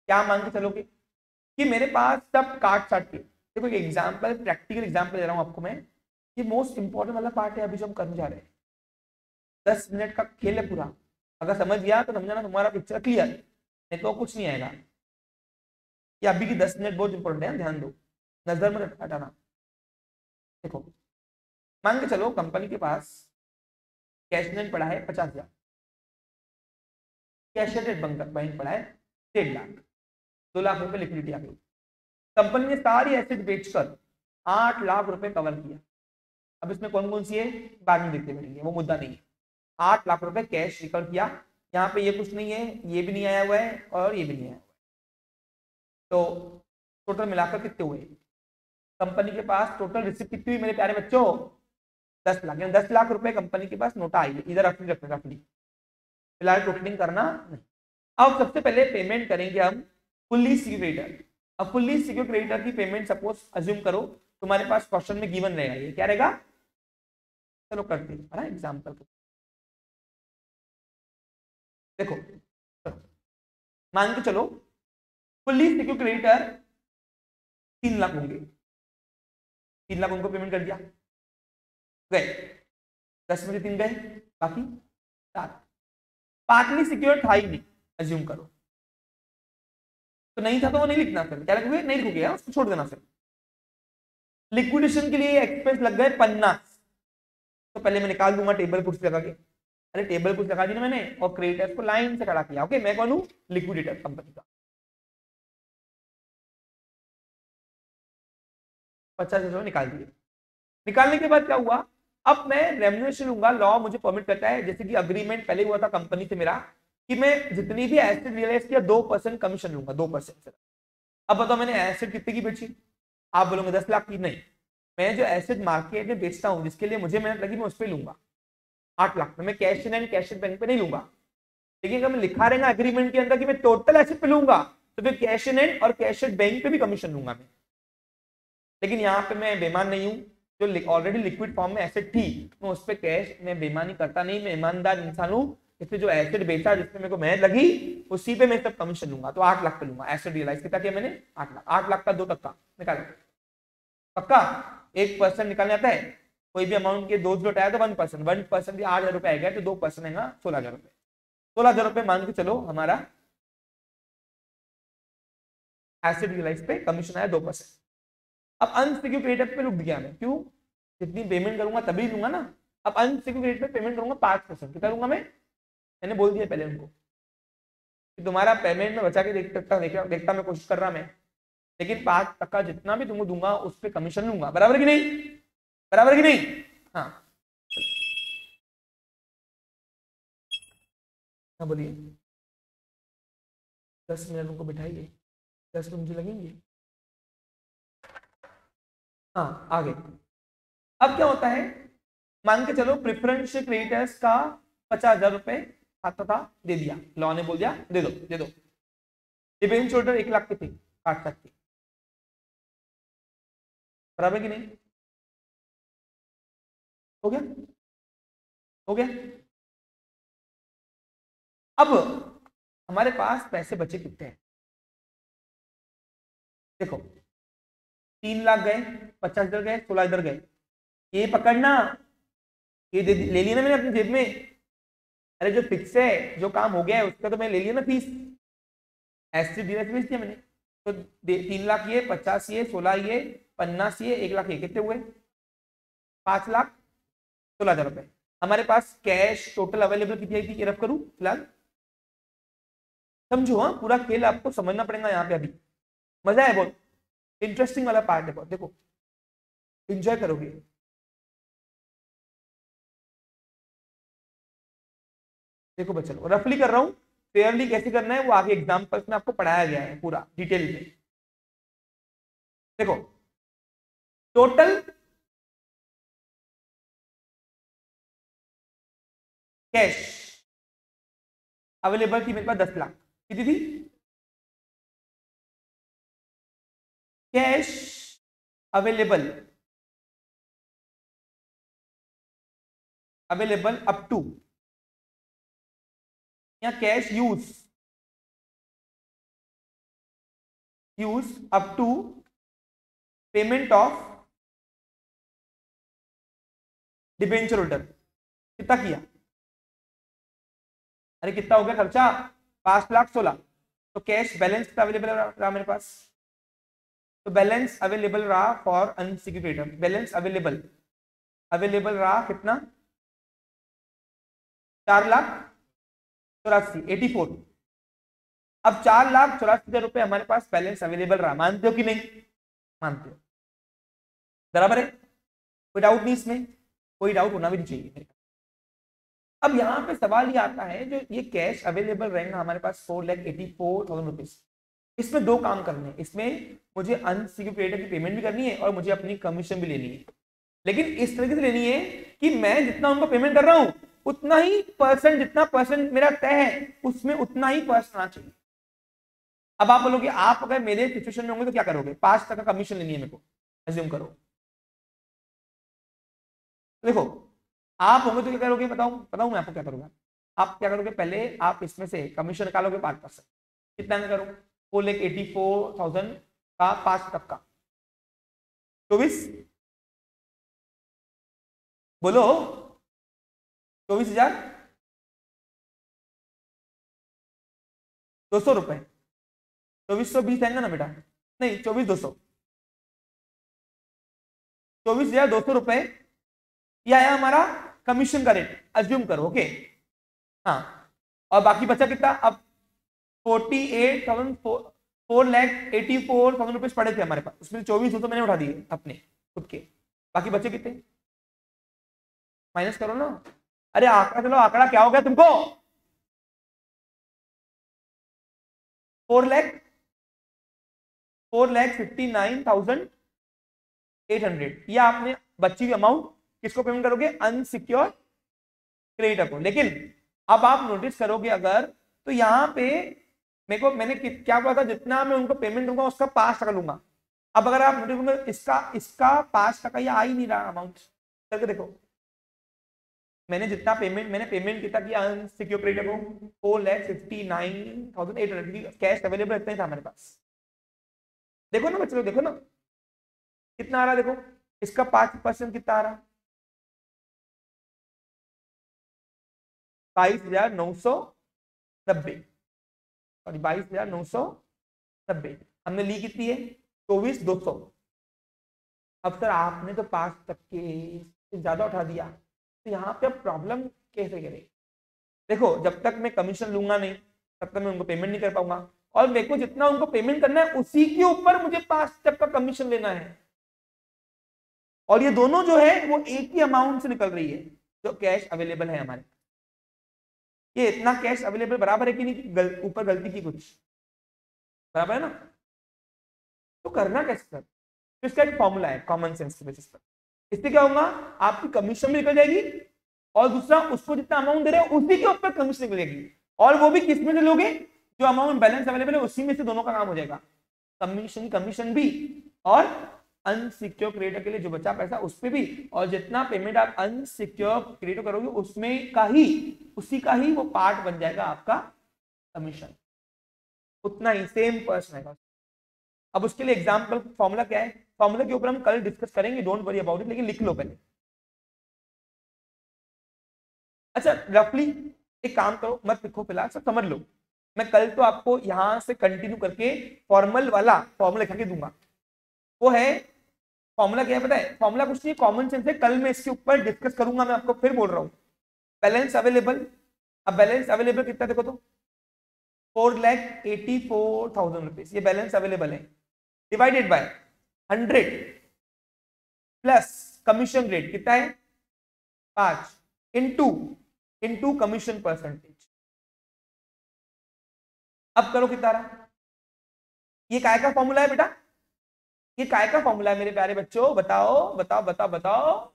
क्या मान के चलोगे कि मेरे पास सब काट साट के, देखो एक एग्जाम्पल, प्रैक्टिकल एग्जाम्पल दे रहा हूँ आपको मैं, ये मोस्ट इंपॉर्टेंट वाला पार्ट है अभी जो हम करने जा रहे हैं। 10 मिनट का खेल है पूरा, अगर समझ गया तो समझाना तुम्हारा पिक्चर क्लियर, नहीं तो कुछ नहीं आएगा। ये अभी की 10 मिनट बहुत इंपॉर्टेंट है, ध्यान दो, नजर में हटाना। देखो मान के चलो कंपनी के पास कैश लेन पड़ा है 50,000, कैश बैंक पड़ा है 1.5 लाख, 2 लाख रुपए लिक्विडिटी आ गई। कंपनी ने सारी एसेट बेचकर 8 लाख रुपए कवर किया। अब इसमें कौन कौन सी है बाद में देखते बैठेंगे, वो मुद्दा नहीं है। 8 लाख रुपए कैश रिकवर किया, यहाँ पे ये कुछ नहीं है, ये भी नहीं आया हुआ है, और ये भी नहीं आया हुआ है, तो टोटल मिलाकर कितने हुए? कंपनी के पास टोटल रिसिप्ट कितनी हुई मेरे प्यारे बच्चों? 10 लाख, यानी 10 लाख रुपए कंपनी के पास नोटा आई है, इधर रफली रफली फिलहाल टोटलिंग करना नहीं। अब सबसे पहले पेमेंट करेंगे हम फुल्ली सिक्योर क्रेडिटर। अब फुल्ली सिक्योर क्रेडिटर की पेमेंट सपोज अज्यूम करो तुम्हारे पास क्वेश्चन में गिवन रहेगा, ये क्या रहेगा? चलो करते हैं एग्जाम्पल। देखो मान के चलो फुल्ली सिक्योर क्रेडिटर 3 लाख होंगे, 3 लाख उनको पेमेंट कर दिया, गए 10 में से 3 गए, बाकी 7। पार्टली सिक्योर था ही नहीं अज्यूम करो, तो नहीं था तो वो नहीं लिखना, फिर क्या लिखोगे? नहीं लिखोगे, उसको छोड़ देना। फिर लिक्विडेशन के लिए एक्सपेंस लग गए 50, तो पहले मैं निकाल दूंगा टेबल कुर्सी लगा के। अरे टेबल कुर्सी लगा दी ना मैंने, और क्रेडिटर्स को लाइन से खड़ा किया। ओके, मैं कौन हूं? लिक्विडेटर कंपनी का। 50,000 निकाल दिए। निकालने के बाद क्या हुआ? अब मैं रेम्यूनरेशन लूंगा, लॉ मुझे परमिट करता है, जैसे कि अग्रीमेंट पहले हुआ था कंपनी से मेरा, कि मैं जितनी भी एसेट रियलाइज किया 2% कमीशन लूंगा, 2%। अब बताओ मैंने एसेट कितने की बेची? आप बोलोगे 10 लाख की। नहीं, मैं जो एसेट मार्केट में बेचता हूं जिसके लिए मुझे मेहनत लगी, मैं उस पर लूंगा 8 लाख में। मैं cash in and cash bank पे नहीं लूंगा। लेकिन अगर मैं लिखा रहेगा एग्रीमेंट के अंदर कि मैं टोटल एसेट पे लूंगा, तो फिर कैश इन एंड और कैश बैंक पे भी कमीशन लूंगा मैं। लेकिन यहाँ पे मैं बेईमान नहीं हूँ, जो ऑलरेडी लिक्विड फॉर्म में एसेट थी मैं उस पर कैश मैं बेईमानी करता नहीं, मैं ईमानदार इंसान हूँ। इसमें जो एसेट बेचा जिसमें मेरे को मेहनत लगी उसी पे मैं सब कमीशन लूंगा। तो 8 लाख पे लूंगा। एसेट रियलाइज कितना किया मैंने? 8 लाख। 8 लाख का 2% निकालो पक्का। 1% निकालने आता है, कोई भी अमाउंट के 2 जीरो आया तो 1%, 1% भी 8,000 रुपए आएगा तो 2% आएगा 16,000 रुपए। 16,000 रुपए मान के चलो हमारा एसेट रियलाइज पे कमीशन आया 2%। अब अनसिक्योर्ड क्रेडिट पे रुक गया मैं, क्यों? जितनी पेमेंट करूंगा तभी लूंगा ना। अब अनसिक्योर्ड क्रेडिट पे पेमेंट करूंगा 5%, कितना लूंगा मैंने बोल दिया पहले उनको कि तुम्हारा पेमेंट में बचा के देखता मैं कोशिश कर रहा मैं, लेकिन 5% जितना भी तुमको दूंगा उस पर कमीशन लूंगा। बराबर कि नहीं? बराबर कि नहीं? हाँ हाँ बोलिए। 10 मिनट उनको बिठाइए, 10 मिनट मुझे लगेंगे। हाँ आगे। अब क्या होता है, मान के चलो प्रेफरेंशियल क्रेडिटर्स का 50,000 रुपए आता था, दे दिया, लॉ ने बोल दिया दे दो दे दो। डिबेंचर 1 लाख की थी, 8 लाख की। बराबर कि नहीं? हो गया? हो गया? अब हमारे पास पैसे बचे कितने हैं? देखो 3 लाख गए, 50 इधर गए, 16 इधर गए। ये पकड़ना, ये ले लिया ना मैंने अपनी जेब में। अरे जो फिक्स है, जो काम हो गया है उसका तो मैं ले लिया ना फीस, ऐसे बेच दिया मैंने। तो 3 लाख ये, 50 ये, 16 ये, 50 ये, 1 लाख ये, कितने हुए? 5,16,000 रुपए। हमारे पास कैश टोटल अवेलेबल कितनी आई थी ये रफ करूं फिलहाल, समझो। हाँ पूरा खेल आपको समझना पड़ेगा यहाँ पे। अभी मजा है, बहुत इंटरेस्टिंग वाला पार्ट है, बहुत देखो एंजॉय करोगे। देखो बच्चों रफली कर रहा हूं, फेयरली कैसे करना है वो आगे एग्जांपल्स में आपको पढ़ाया गया है पूरा डिटेल में। देखो टोटल कैश अवेलेबल थी मेरे पास 10 लाख। कितनी थी cash available? Available up to या cash use up to payment of debenture holder. कितना किया? अरे कितना हो गया खर्चा? 5,16,000। तो कैश बैलेंस कितना अवेलेबल रहा मेरे पास? तो बैलेंस अवेलेबल रहा for unsecured creditor, balance available रहा कितना? 4,84,000, 84। अब 4,84,000 रुपए हमारे पास बैलेंस अवेलेबल रहा, मानते हो कि नहीं? मानते हो? बराबर है, कोई डाउट नहीं इसमें, कोई डाउट होना भी नहीं चाहिए। अब यहाँ पे सवाल ये आता है, जो ये कैश अवेलेबल रहेगा हमारे पास 4,84,000 रुपीज, इसमें 2 काम करने हैं। इसमें मुझे अनसिक्योर्ड क्रेडिटर की पेमेंट भी करनी है और मुझे अपनी कमीशन भी लेनी है, लेकिन इस तरीके से लेनी है कि मैं जितना उनको पेमेंट कर रहा हूं उतना ही परसेंट, जितना परसेंट मेरा तय है उसमें उतना ही परसेंट आना चाहिए। अब आप बोलोगे आप अगर मेरे सिचुएशन में होंगे तो क्या करोगे? 5% कमीशन लेनी है मेरे को, एज्यूम करो। देखो आप होंगे तो क्या करोगे? बताऊं मैं आपको क्या करूंगा। आप क्या करोगे? पहले आप इसमें से कमीशन निकालोगे 5%। कितना में करो? 4,84,000 का 5%, 24, बोलो 24,200 रुपए। 2420 आएगा ना बेटा? नहीं 24,200, 24,200 रुपए ये आया हमारा कमीशन का रेट, अज्यूम करो। ओके हाँ, और बाकी बचा कितना? अब 4,84,000 रुपीज पड़े थे हमारे पास, उसमें 24,200 मैंने उठा दिए अपने खुद के। बाकी बचे कितने? माइनस करो ना। अरे आंकड़ा चलो, आंकड़ा क्या हो गया तुमको? 4,59,800 ये आपने बच्ची की अमाउंट किसको पेमेंट करोगे? अनसिक्योर क्रेडिटर को। लेकिन अब आप नोटिस करोगे अगर, तो यहाँ पे मैंने क्या बोला था, जितना मैं उनको पेमेंट दूंगा उसका 5% लूंगा। अब अगर आप देखो इसका इसका 5% ये आ ही नहीं रहा अमाउंट करके देखो, मैंने जितना पेमेंट मैंने पेमेंट कितना किया अनसिक्योर क्रेडिटर को 4,59,800 कैश अवेलेबल इतना ही था मेरे पास। देखो ना बच्चों, देखो ना कितना आ रहा, देखो इसका 5% कितना आ रहा, 22,990, सॉरी 22,990। हमने ली कितनी है 24,200। अब सर आपने तो 5% से ज्यादा उठा दिया, तो यहाँ पे अब प्रॉब्लम कैसे करें? देखो जब तक मैं कमीशन लूंगा नहीं तब तक मैं उनको पेमेंट नहीं कर पाऊंगा, और मेरे को जितना उनको पेमेंट करना है उसी के ऊपर मुझे 5% का कमीशन लेना है, और ये दोनों जो है वो एक ही अमाउंट से निकल रही है जो कैश अवेलेबल है हमारे। ये इतना कैश अवेलेबल बराबर है कि नहीं, ऊपर गलती की कुछ बराबर है ना? तो करना कैसे सर? तो इसका एक फॉर्मूला है कॉमन सेंस के बेसिस पर। इससे क्या होगा, आपकी कमीशन भी निकल जाएगी, और दूसरा उसको जितना अमाउंट दे रहे हैं उसी के ऊपर कमीशन निकल जाएगी, और वो भी किस में से लोगे, जो अमाउंट बैलेंस अवेलेबल है उसी में से दोनों का काम हो जाएगा, कमीशन कमीशन भी और अनसिक्योर क्रेडिटर के लिए जो बचा पैसा उस पे भी, और जितना पेमेंट आप अनसिक्योर क्रेडिटर करोगे उसमें का ही उसी का ही वो पार्ट बन जाएगा आपका कमीशन, उतना ही सेम पर्सन है। अब उसके लिए एग्जांपल फॉर्मूला क्या है, फॉर्मूला के ऊपर हम कल डिस्कस करेंगे, डोंट वरी अबाउट इट, लेकिन लिख लो पहले। अच्छा रफली एक काम करो, मत लिखो फिलहाल, सब समझ लो, मैं कल तो आपको यहां से कंटिन्यू करके फॉर्मल वाला फॉर्मूला लिखा के दूंगा। वो है फॉर्मूला क्या है पता है, फॉर्मूला कुछ नहीं, कॉमन सेंस है, कल मैं इसके ऊपर डिस्कस करूंगा, मैं आपको फिर बोल रहा हूं। बैलेंस अवेलेबल, अब बैलेंस अवेलेबल कितना देखो तो 4,84,000 रुपीज, ये बैलेंस अवेलेबल है, divided by 100 plus commission rate कितना है 5 इंटू कमीशन परसेंटेज। अब करो कितना रहा, ये काय का फॉर्मूला है बेटा, ये काय का फॉर्मूला है मेरे प्यारे बच्चों, बताओ बताओ बताओ बताओ।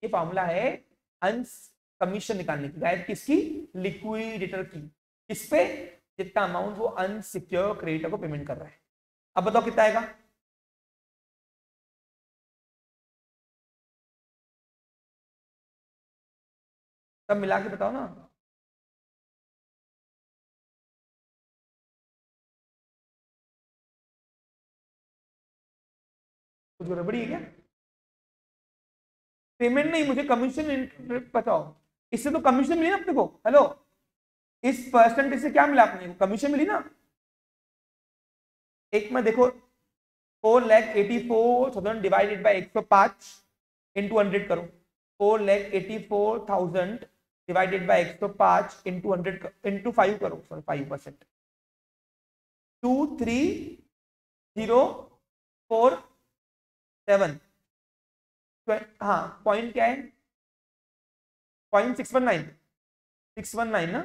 ये फॉर्मूला है अंश कमीशन निकालने की, गायब किसकी, लिक्विडेटर की, किस पे, जितना अमाउंट वो अनसिक्योर क्रेडिटर को पेमेंट कर रहा है। अब बताओ कितना आएगा, सब मिला के बताओ ना। कुछ गड़बड़ी है क्या? पेमेंट नहीं, मुझे कमीशन बताओ, इससे तो कमीशन मिली ना अपने को, हेलो, इस परसेंटेज से क्या मिला अपने को, कमीशन मिली ना। एक में देखो 4,84,000 डिवाइडेड बाय 105 इंटू 100 करो, 4,84,000 डिवाइडेड बाय 105 इंटू 100 इंटू 5 करो, सॉरी 5%, 23,047, हाँ पॉइंट क्या है, 0.619, 619 ना,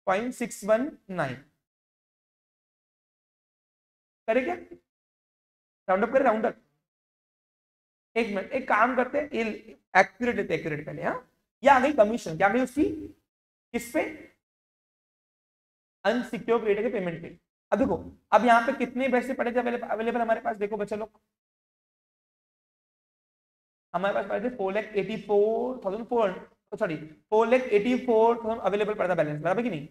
0.619 करे क्या, राउंड अप करे, राउंड अप, एक मिनट एक काम करते हैं, ये एक्यूरेट लेते, एक्यूरेट पहले, हाँ ये आ गई कमीशन, क्या गई उसकी, किस पे, अनसिक्योर क्रेडिटर के पेमेंट पे। अब देखो, अब यहाँ पे कितने पैसे पड़े थे अवेलेबल हमारे पास, देखो बच्चा लोग, हमारे पास पड़े थे 4,84,400, सॉरी 4,84,000 अवेलेबल पड़ा था बैलेंस, बराबर कि नहीं।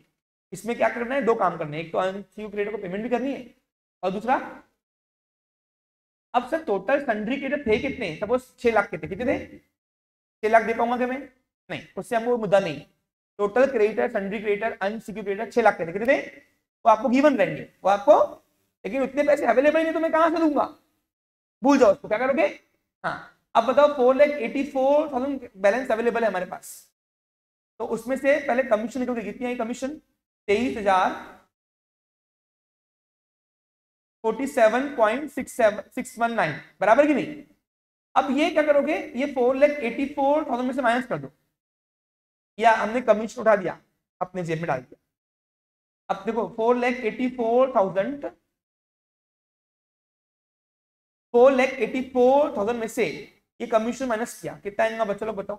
इसमें क्या करना है, दो काम करने हैं, एक तो अनसिक्योर क्रेडिटर को पेमेंट भी करनी है, और दूसरा, अब सर टोटल सन्ड्री क्रेडिटर थे कितने, सपोज 6 लाख के थे, कितने थे 6 लाख दे पाऊंगा क्या मैं, नहीं, उससे हमको मुद्दा नहीं, total creditor sundry creditor unsecure creditor 6 lakh के थे, कितने थे, वो आपको गिवन रहेंगे, वो आपको, लेकिन उतने पैसे अवेलेबल नहीं तो मैं कहां से दूंगा, भूल जाओ उसको, क्या करोगे। हाँ अब बताओ 4,84,000 बैलेंस अवेलेबल है हमारे पास, तो उसमें से पहले कमीशन निकल गई, कितनी आई कमीशन, 23,047.619, बराबर की नहीं। अब ये क्या करोगे, ये 4,84,000 में से माइनस कर दो, या हमने कमीशन उठा दिया अपने जेब में डाल दिया। अब देखो 4,84,000 में से ये कमीशन माइनस किया, कितना आएगा बच्चों लोग बताओ,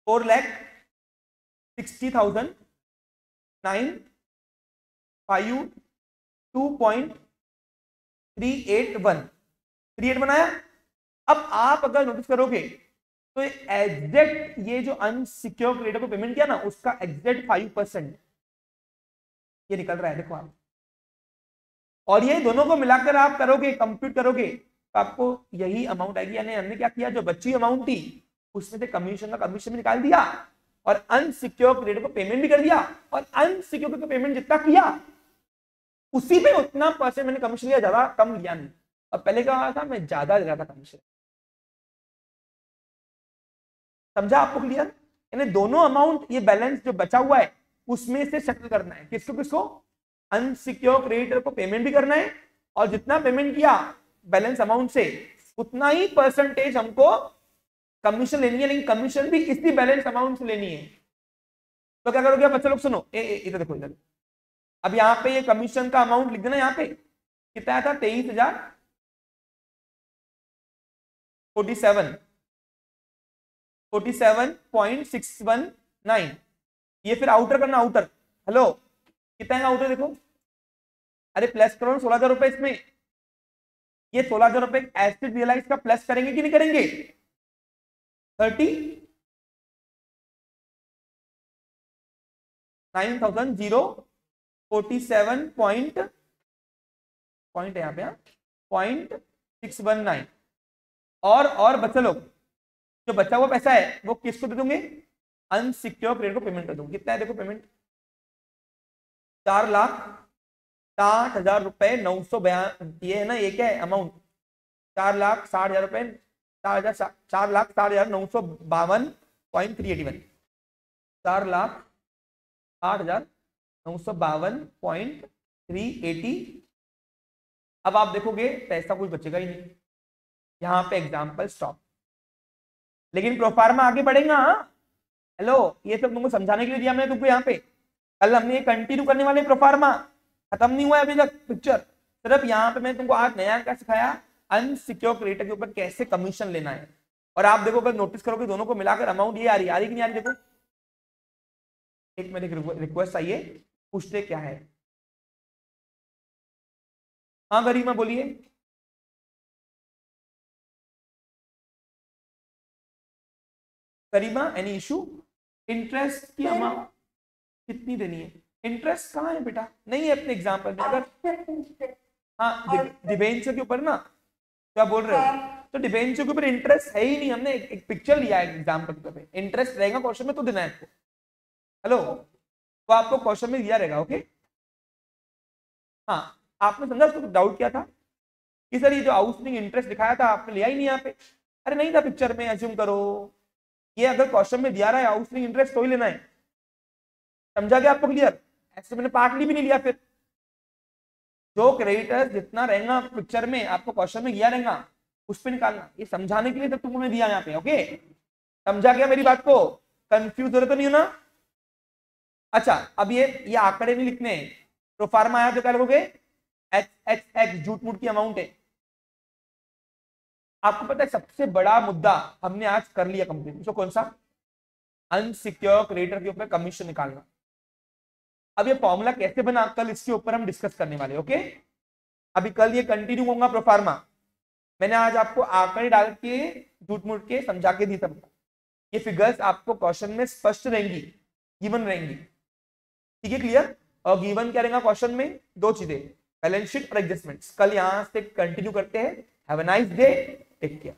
4,60,952 2.381 आया। अब आप अगर नोटिस करोगे तो एग्जैक्ट ये जो अनसिक्योर क्रेडिटर को पेमेंट किया ना, उसका एग्जैक्ट 5% ये निकल रहा है, देखो आप। और ये दोनों को मिलाकर आप करोगे, कंप्यूट करोगे, तो आपको यही अमाउंट आएगी। यानी हमने क्या किया, जो बची अमाउंट थी उसमें से कमीशन का कमीशन भी निकाल दिया और अनसिक्योर क्रेडिटर को पेमेंट भी कर दिया, और अनसिक्योर को पेमेंट जितना किया उसी पे उतना परसेंट मैंने कमीशन लिया, ज्यादा कम लिया नहीं। अब पहले क्या हुआ था, मैं ज्यादा लिया था कमीशन। समझा आपको क्लियर? यानी दोनों अमाउंट, ये बैलेंस जो बचा हुआ है उसमें से सेटल करना है। किसको किसको? अनसिक्योर क्रेडिटर को पेमेंट भी करना है, और जितना पेमेंट किया बैलेंस अमाउंट से उतना ही परसेंटेज हमको कमीशन लेनी है, लेकिन कमीशन भी इसी बैलेंस अमाउंट से लेनी है। तो क्या करोगे बच्चे लोग, सुनो इधर देखो, इधर। अब यहाँ पे ये कमीशन का अमाउंट लिख देना, यहाँ पे कितना था, 23,047.619। ये फिर आउटर करना, आउटर। हेलो, कितना है आउटर देखो, अरे प्लस करो 16,000 रुपए इसमें। ये 16,000 रुपए एसिड रियलाइज का प्लस करेंगे कि नहीं करेंगे? 39,047 पॉइंट है यहाँ पे, 0.619। और बच्चा लोग, जो बचा हुआ पैसा है वो किसको दे दूंगे? अनसिक्योर क्रेडिटर को पेमेंट कर दूंगे। कितना है देखो पेमेंट, 4,60,000 रुपए 992। ये है ना, ये क्या है अमाउंट, 4,60,000 रुपए, 4,60,952.381, 4,60,952.380। अब आप देखोगे पैसा कुछ बचेगा ही नहीं, यहां पे एग्जाम्पल स्टॉप। लेकिन प्रोफार्मा आगे बढ़ेगा। हेलो, ये सब तुमको समझाने के लिए दिया मैंने तुमको यहाँ पे। कल हमने ये कंटिन्यू करने वाले, प्रोफार्मा खत्म नहीं हुआ है अभी तक पिक्चर। सिर्फ यहाँ पे मैंने तुमको आज नया क्या सिखाया, अनसिक्योर क्रेडिटर के ऊपर कैसे कमीशन लेना है। और आप देखो, अगर नोटिस करोगे दोनों को मिलाकर अमाउंट ये आ रही कि नहीं आ रही? देखो, एक मेरी रिक्वेस्ट आई है, पूछते क्या है। हाँ गरिमा बोलिए। गरिमा, एनी इशू? इंटरेस्ट की अमाउंट कितनी देनी है? इंटरेस्ट कहाँ है बेटा? नहीं है अपने एग्जाम्पल में। अगर हाँ डिबेंचर के ऊपर ना, क्या बोल रहे हो? तो डिबेंचर के ऊपर इंटरेस्ट है ही नहीं। हमने एक पिक्चर लिया है एग्जाम्पल के पे, इंटरेस्ट रहेगा क्वेश्चन में तो देना है आपको। हेलो, तो आपको क्वेश्चन में दिया रहेगा। ओके, हाँ आपने समझा? उसको डाउट किया था कि सर ये जो आउटस्टैंडिंग इंटरेस्ट दिखाया था आपने लिया ही नहीं यहाँ पे। अरे नहीं था पिक्चर में, अज्यूम करो। ये अगर क्वेश्चन में दिया रहा है आउटस्टैंडिंग इंटरेस्ट तो ही लेना है। समझा गया आपको क्लियर? ऐसे मैंने पार्टली भी नहीं लिया। फिर जो क्रेडिटर जितना रहेगा पिक्चर में आपको क्वेश्चन में दिया रहेगा उस पर निकालना। ये समझाने के लिए तब तुमने दिया यहाँ पे। ओके, समझा गया मेरी बात को? कंफ्यूज हो रहे तो नहीं हो ना? अच्छा, अब ये आंकड़े नहीं लिखने हैं। प्रोफार्मा आया तो क्या लिखोगे? एच झूठ मूठ की अमाउंट है। आपको पता है सबसे बड़ा मुद्दा हमने आज कर लिया कंप्लीट। तो कौन सा? अनसिक्योर क्रेडिटर के ऊपर कमीशन निकालना। अब ये फॉर्मूला कैसे बना, कल इसके ऊपर हम डिस्कस करने वाले। ओके, अभी कल ये कंटिन्यू होगा प्रोफार्मा। मैंने आज आपको आंकड़े डाल के झूठ मूठ के समझा के दी सब। ये फिगर्स आपको क्वेश्चन में स्पष्ट रहेंगी, गिवन रहेंगी। ठीक है, क्लियर? और गिवन क्या रहेगा क्वेश्चन में? दो चीजें, बैलेंस शीट और एडजस्टमेंट्स। कल यहां से कंटिन्यू करते हैं। Have a nice day, take care.